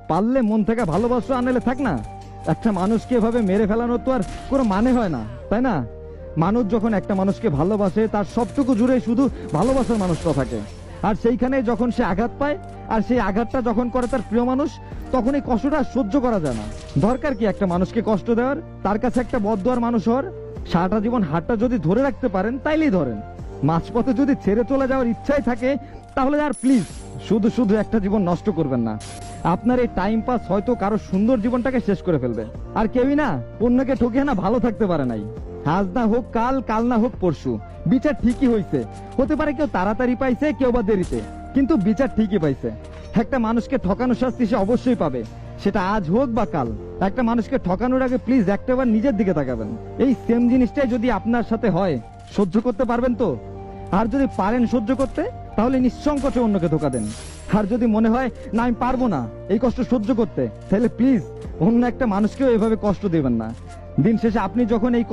পারলে মন থেকে ভালোবাসো, আনলে থাক না। একটা মানুষকে এভাবে মেরে ফেলানো তো আর কোনো মানে হয় না, তাই না? মানুষ যখন একটা মানুষকে ভালোবাসে তার সবটুকু জুড়ে শুধু ভালোবাসার মানুষটা থাকে। আর সেইখানে যখন সে আঘাত পায়, আর সেই আঘাতটা যখন করে তার প্রিয় মানুষ, তখন এই কষ্টটা সহ্য করা যায় না। দরকার কি একটা মানুষকে কষ্ট দেওয়ার, তার কাছে একটা বদদুয়ার মানুষ হওয়ার? সারাটা জীবন হাতটা যদি ধরে রাখতে পারেন তাইলেই ধরেন। মাঝপথে যদি ছেড়ে চলে যাওয়ার ইচ্ছাই থাকে, তাহলে আর প্লিজ শুধু শুধু একটা জীবন নষ্ট করবেন না। আপনার এই টাইম পাস হয়তো কারো সুন্দর জীবনটাকে শেষ করে ফেলবে। আর কেউই না অন্যকে ঠকিয়ে না ভালো থাকতে পারে নাই। আজ না হোক কাল, কাল না হোক পরশু, বিচার ঠিকই হয়েছে। হতে পারে কেউ তাড়াতাড়ি পাইছে, কেউ বা দেরিতে, কিন্তু বিচার ঠিকই পাইছে। একটা মানুষকে ঠকানোর শাস্তি সে অবশ্যই পাবে, সেটা আজ হোক বা কাল। একটা মানুষকে ঠকানোর আগে প্লিজ একটাবার নিজের দিকে তাকাবেন। এই সেম জিনিসটাই যদি আপনার সাথে হয়, সহ্য করতে পারবেন তো? আর যদি পারেন সহ্য করতে, তাহলে নিঃসংকোচে অন্যকে ধোকা দেন। আর যদি মনে হয় না আমি পারবো না এই কষ্ট সহ্য করতে, তাহলে প্লিজ অন্য একটা মানুষকেও এভাবে কষ্ট দেবেন না। দিন শেষে আপনি যখন এই